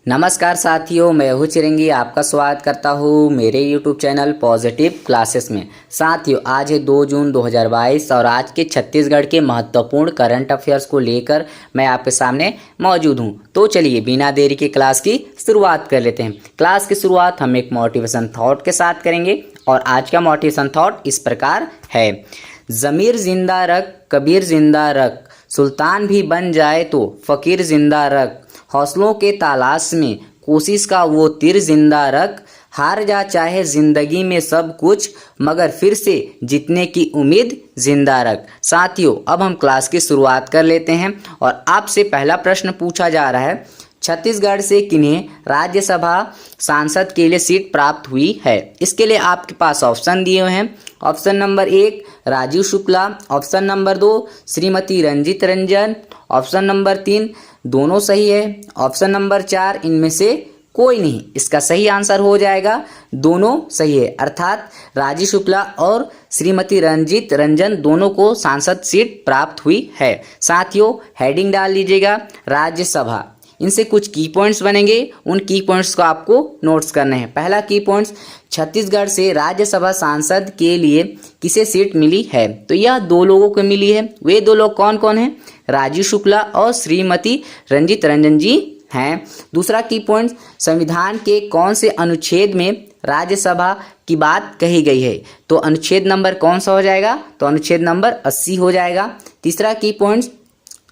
नमस्कार साथियों, मैं हूँ चिरंगी। आपका स्वागत करता हूँ मेरे YouTube चैनल पॉजिटिव क्लासेस में। साथियों, आज है 2 जून 2022 और आज के छत्तीसगढ़ के महत्वपूर्ण करंट अफेयर्स को लेकर मैं आपके सामने मौजूद हूँ। तो चलिए बिना देरी के क्लास की शुरुआत कर लेते हैं। क्लास की शुरुआत हम एक मोटिवेशन थॉट के साथ करेंगे और आज का मोटिवेशन थॉट इस प्रकार है। ज़मीर जिंदा रख, कबीर जिंदा रख, सुल्तान भी बन जाए तो फ़कीर जिंदा रख, हौसलों के तलाश में कोशिश का वो तीर जिंदा रख, हार जा चाहे जिंदगी में सब कुछ मगर फिर से जीतने की उम्मीद जिंदा रख। साथियों, अब हम क्लास की शुरुआत कर लेते हैं और आपसे पहला प्रश्न पूछा जा रहा है, छत्तीसगढ़ से किन्हें राज्यसभा सांसद के लिए सीट प्राप्त हुई है। इसके लिए आपके पास ऑप्शन दिए हुए हैं। Option number 1 Rajiv Shukla, option number 2 Shrimati Ranjit Ranjan, option number 3 दोनों सही है, ऑप्शन नंबर 4 इनमें से कोई नहीं। इसका सही आंसर हो जाएगा दोनों सही है, अर्थात राजीव शुक्ला और श्रीमती रंजित रंजन दोनों को सांसद सीट प्राप्त हुई है। साथियों, हेडिंग डाल लीजिएगा राज्यसभा। इनसे कुछ की पॉइंट्स बनेंगे, उन की पॉइंट्स को आपको नोट्स करने हैं। पहला की पॉइंट्स, छत्तीसगढ़ से राज्यसभा सांसद के लिए किसे सीट मिली है, तो यह 2 लोगों को मिली है। वे 2 लोग कौन कौन हैं? राजीव शुक्ला और श्रीमती रंजित रंजन जी हैं। दूसरा की पॉइंट, संविधान के कौन से अनुच्छेद में राज्यसभा की बात कही गई है, तो अनुच्छेद नंबर कौन सा हो जाएगा, तो अनुच्छेद नंबर 80 हो जाएगा। तीसरा की पॉइंट,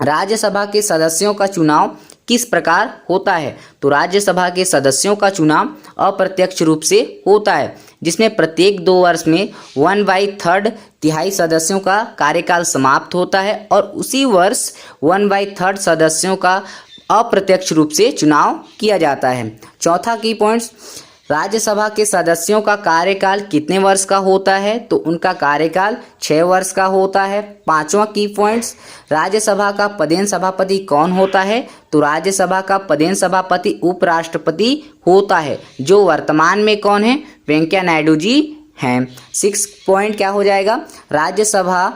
राज्यसभा के सदस्यों का चुनाव किस प्रकार होता है, तो राज्यसभा के सदस्यों का चुनाव अप्रत्यक्ष रूप से होता है, जिसमें प्रत्येक 2 वर्ष में 1/3 तिहाई सदस्यों का कार्यकाल समाप्त होता है और उसी वर्ष 1/3 सदस्यों का अप्रत्यक्ष रूप से चुनाव किया जाता है। चौथा की पॉइंट्स, राज्यसभा के सदस्यों का कार्यकाल कितने वर्ष का होता है, तो उनका कार्यकाल 6 वर्ष का होता है। 5वां की पॉइंट्स, राज्यसभा का पदेन सभापति कौन होता है, तो राज्यसभा का पदेन सभापति उपराष्ट्रपति होता है, जो वर्तमान में कौन है, वेंकैया नायडू जी हैं। 6 पॉइंट क्या हो जाएगा, राज्यसभा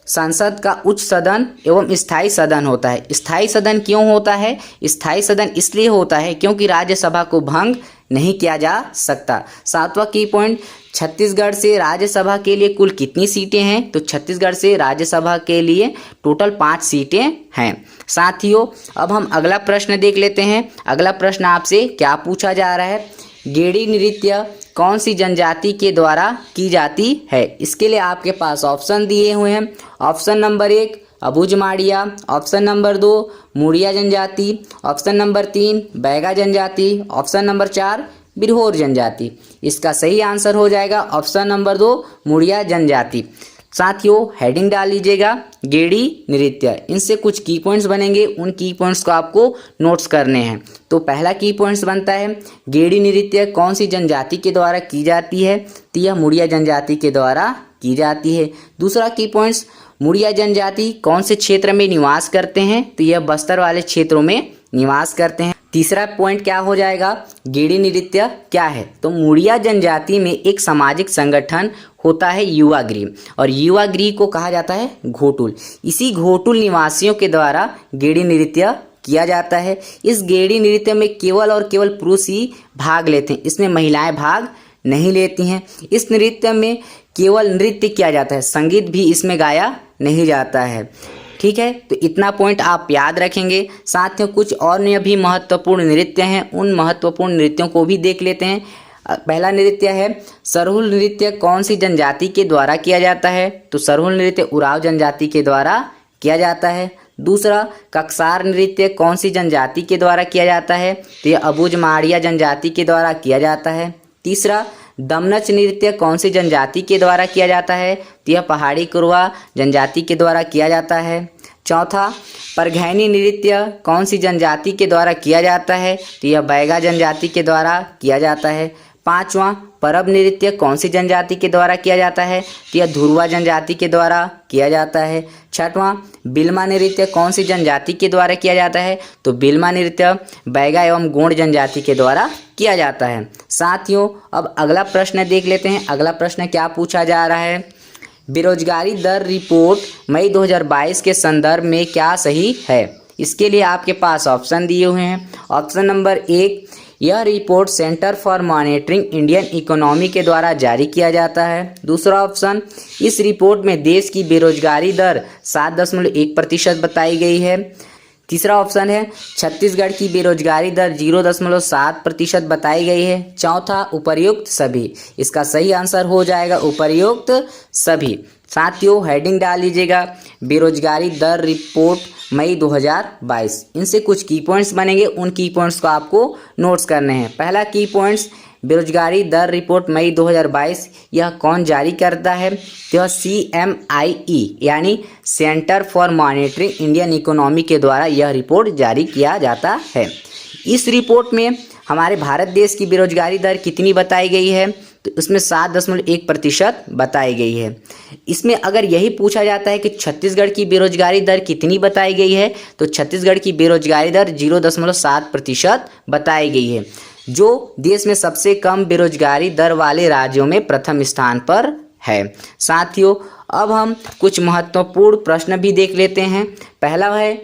संसद का उच्च सदन एवं स्थायी सदन होता है। स्थायी सदन क्यों होता है? स्थायी सदन इसलिए होता है क्योंकि राज्यसभा को भंग नहीं किया जा सकता। 7वां की पॉइंट, छत्तीसगढ़ से राज्यसभा के लिए कुल कितनी सीटें हैं, तो छत्तीसगढ़ से राज्यसभा के लिए टोटल 5 सीटें हैं। साथियों, अब हम अगला प्रश्न देख लेते हैं। अगला प्रश्न आपसे क्या पूछा जा रहा है, गेड़ी नृत्य कौन सी जनजाति के द्वारा की जाती है। इसके लिए आपके पास ऑप्शन दिए हुए हैं। Option number 1 Abujhmaria, option number 2 मुड़िया जनजाति, ऑप्शन नंबर 3 बैगा जनजाति, ऑप्शन नंबर 4 बिरहोर जनजाति। इसका सही आंसर हो जाएगा ऑप्शन नंबर 2 मुड़िया जनजाति। साथियों, हेडिंग डाल लीजिएगा गेड़ी नृत्य। इनसे कुछ की पॉइंट्स बनेंगे, उन की पॉइंट्स को आपको नोट्स करने हैं। तो पहला की पॉइंट्स बनता है, गेड़ी नृत्य कौन सी जनजाति के द्वारा की जाती है, तो यह मुड़िया जनजाति के द्वारा की जाती है। दूसरा की पॉइंट्स, मुड़िया जनजाति कौन से क्षेत्र में निवास करते हैं, तो यह बस्तर वाले क्षेत्रों में निवास करते हैं। तीसरा पॉइंट क्या हो जाएगा, गेड़ी नृत्य क्या है, तो मुड़िया जनजाति में एक सामाजिक संगठन होता है युवा गृह, और युवा गृह को कहा जाता है घोटुल। इसी घोटुल निवासियों के द्वारा गेड़ी नृत्य किया जाता है। इस गेड़ी नृत्य में केवल और केवल पुरुष ही भाग लेते हैं, इसमें महिलाएं भाग नहीं लेती हैं। इस नृत्य में केवल नृत्य किया जाता है, संगीत भी इसमें गाया नहीं जाता है। ठीक है, तो इतना पॉइंट आप याद रखेंगे। साथ में कुछ और भी महत्वपूर्ण नृत्य हैं, उन महत्वपूर्ण नृत्यों को भी देख लेते हैं। पहला नृत्य है सरहुल नृत्य कौन सी जनजाति के द्वारा किया जाता है, तो सरहुल नृत्य उराव जनजाति के द्वारा किया जाता है। दूसरा ककसार नृत्य कौन सी जनजाति के द्वारा किया जाता है, तो यह अबुझमाड़िया जनजाति के द्वारा किया जाता है। तीसरा दमनच नृत्य कौन सी जनजाति के द्वारा किया जाता है, तो यह पहाड़ी कुरवा जनजाति के द्वारा किया जाता है। चौथा परघैनी नृत्य कौन सी जनजाति के द्वारा किया जाता है, तो यह बैगा जनजाति के द्वारा किया जाता है। 5वां परब नृत्य कौन सी जनजाति के द्वारा किया जाता है, तो यह धुरवा जनजाति के द्वारा किया जाता है। 6वां बिल्मा नृत्य कौन सी जनजाति के द्वारा किया जाता है, तो बिल्मा नृत्य बैगा एवं गोंड जनजाति के द्वारा किया जाता है। साथियों, अब अगला प्रश्न देख लेते हैं। अगला प्रश्न क्या पूछा जा रहा है, बेरोजगारी दर रिपोर्ट मई 2022 के संदर्भ में क्या सही है। इसके लिए आपके पास ऑप्शन दिए हुए हैं। ऑप्शन नंबर 1, यह report centre for monitoring Indian economy के द्वारा जारी किया जाता है। दूसरा ऑप्शन, इस रिपोर्ट में देश की बेरोजगारी दर 7.1% बताई गई है। तीसरा ऑप्शन है छत्तीसगढ़ की बेरोजगारी दर 0.7% बताई गई है। चौथा, उपर्युक्त सभी। इसका सही आंसर हो जाएगा उपर्युक्त सभी। साथियों, हेडिंग डाल लीजिएगा बेरोजगारी दर रिपोर्ट मई 2022। इनसे कुछ की पॉइंट्स बनेंगे, उन की पॉइंट्स को आपको नोट्स करने हैं। पहला की पॉइंट्स, बेरोजगारी दर रिपोर्ट मई 2022 यह कौन जारी करता है? तो यह CMIE यानी centre for monitoring Indian economy के द्वारा यह रिपोर्ट जारी किया जाता है। इस रिपोर्ट में हमारे भारत देश की बेरोजगारी दर कितनी बताई गई है? तो उसमें 7.1% बताई गई है। इसमें अगर यही पूछा जाता है कि छत्तीसगढ़ की बेरोजगारी दर कितनी बताई गई है, तो छत्तीसगढ़ की बेरोजगारी दर 0.7% बताई गई है, जो देश में सबसे कम बेरोजगारी दर वाले राज्यों में प्रथम स्थान पर है। साथियों, अब हम कुछ महत्वपूर्ण प्रश्न भी देख लेते हैं। पहला है,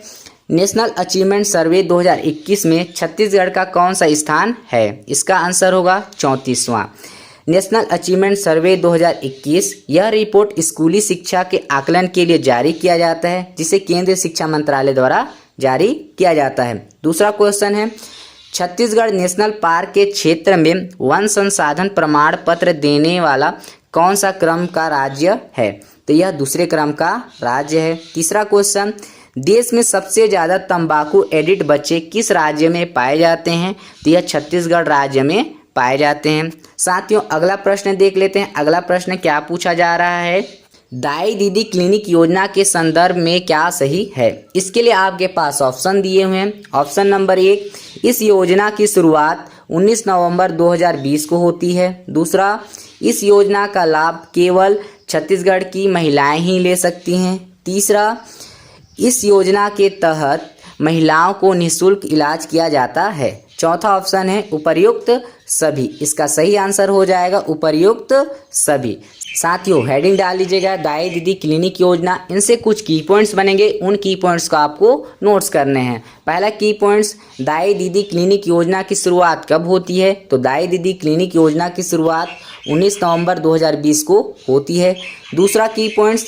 नेशनल अचीवमेंट सर्वे 2021 में छत्तीसगढ़ का कौन सा स्थान है? इसका आंसर होगा 34वां। नेशनल अचीवमेंट सर्वे 2021 यह रिपोर्ट स्कूली शिक्षा के आकलन के लिए जारी किया जाता है, जिसे केंद्रीय शिक्षा मंत्रालय द्वारा जारी किया जाता है। दूसरा क्वेश्चन है, छत्तीसगढ़ नेशनल पार्क के क्षेत्र में वन संसाधन प्रमाण पत्र देने वाला कौन सा क्रम का राज्य है? तो यह दूसरे क्रम का राज्य है। तीसरा क्वेश्चन, देश में सबसे ज़्यादा तंबाकू एडिक्ट बच्चे किस राज्य में पाए जाते हैं? तो यह छत्तीसगढ़ राज्य में पाए जाते हैं। साथियों, अगला प्रश्न देख लेते हैं। अगला प्रश्न क्या पूछा जा रहा है? दाई दीदी क्लिनिक योजना के संदर्भ में क्या सही है? इसके लिए आपके पास ऑप्शन दिए हुए हैं। ऑप्शन नंबर 1, इस योजना की शुरुआत 19 नवंबर 2020 को होती है। दूसरा, इस योजना का लाभ केवल छत्तीसगढ़ की महिलाएं ही ले सकती हैं। तीसरा, इस योजना के तहत महिलाओं को निःशुल्क इलाज किया जाता है। चौथा ऑप्शन है उपर्युक्त सभी। इसका सही आंसर हो जाएगा उपर्युक्त सभी। साथियों, हेडिंग डाल लीजिएगा दाई दीदी क्लिनिक योजना। इनसे कुछ की पॉइंट्स बनेंगे, उन की पॉइंट्स को आपको नोट्स करने हैं। पहला की पॉइंट्स, दाई दीदी क्लिनिक योजना की शुरुआत कब होती है? तो दाई दीदी क्लिनिक योजना की शुरुआत 19 नवंबर 2020 को होती है। दूसरा की पॉइंट्स,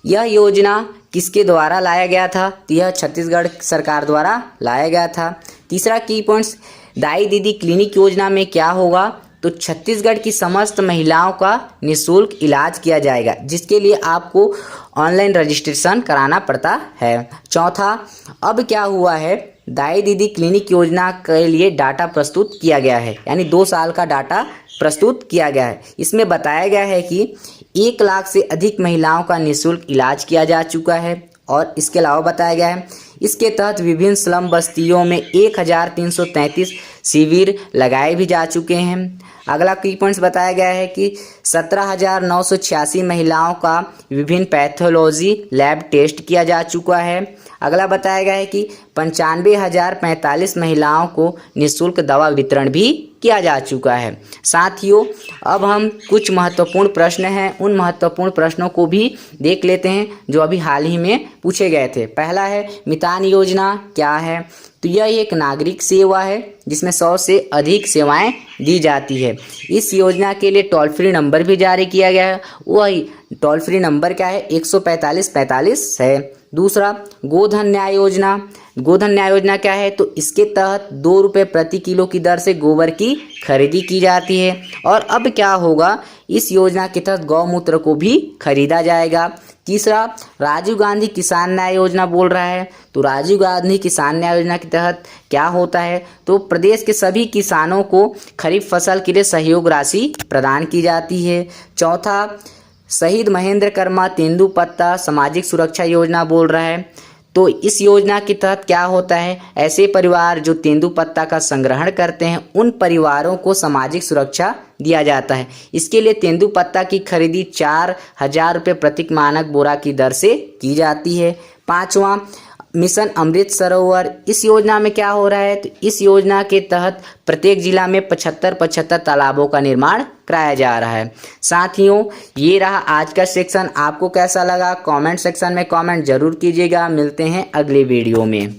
यह योजना किसके द्वारा लाया गया था? तो यह छत्तीसगढ़ सरकार द्वारा लाया गया था। तीसरा की पॉइंट्स, दाई दीदी क्लिनिक योजना में क्या होगा? तो छत्तीसगढ़ की समस्त महिलाओं का निःशुल्क इलाज किया जाएगा, जिसके लिए आपको ऑनलाइन रजिस्ट्रेशन कराना पड़ता है। चौथा, अब क्या हुआ है? दाई दीदी क्लिनिक योजना के लिए डाटा प्रस्तुत किया गया है, यानी 2 साल का डाटा प्रस्तुत किया गया है। इसमें बताया गया है कि 1 लाख से अधिक महिलाओं का निःशुल्क इलाज किया जा चुका है। और इसके अलावा बताया गया है, इसके तहत विभिन्न स्लम बस्तियों में 1333 शिविर लगाए भी जा चुके हैं। अगला की पॉइंट्स बताया गया है कि 17,986 महिलाओं का विभिन्न पैथोलॉजी लैब टेस्ट किया जा चुका है। अगला बताया गया है कि 95,045 महिलाओं को निःशुल्क दवा वितरण भी किया जा चुका है। साथियों, अब हम कुछ महत्वपूर्ण प्रश्न हैं, उन महत्वपूर्ण प्रश्नों को भी देख लेते हैं जो अभी हाल ही में पूछे गए थे। पहला है, मितान योजना क्या है? तो यह एक नागरिक सेवा है जिसमें 100 से अधिक सेवाएं दी जाती है। इस योजना के लिए टोल फ्री नंबर भी जारी किया गया है। वही टोल फ्री नंबर क्या है? 14545 है। दूसरा, गोधन न्याय योजना। गोधन न्याय योजना क्या है? तो इसके तहत 2 रुपये प्रति किलो की दर से गोबर की खरीदी की जाती है। और अब क्या होगा? इस योजना के तहत गौमूत्र को भी खरीदा जाएगा। तीसरा, राजीव गांधी किसान न्याय योजना बोल रहा है। तो राजीव गांधी किसान न्याय योजना के तहत क्या होता है? तो प्रदेश के सभी किसानों को खरीफ फसल के लिए सहयोग राशि प्रदान की जाती है। चौथा, शहीद महेंद्र कर्मा तेंदुपत्ता सामाजिक सुरक्षा योजना बोल रहा है। तो इस योजना के तहत क्या होता है? ऐसे परिवार जो तेंदुपत्ता का संग्रहण करते हैं, उन परिवारों को सामाजिक सुरक्षा दिया जाता है। इसके लिए तेंदुपत्ता की खरीदी 4,000 रुपये प्रति मानक बोरा की दर से की जाती है। पांचवा, मिशन अमृत सरोवर। इस योजना में क्या हो रहा है? तो इस योजना के तहत प्रत्येक जिला में 75 तालाबों का निर्माण कराया जा रहा है। साथियों, ये रहा आज का सेक्शन। आपको कैसा लगा? कमेंट सेक्शन में कमेंट जरूर कीजिएगा। मिलते हैं अगले वीडियो में।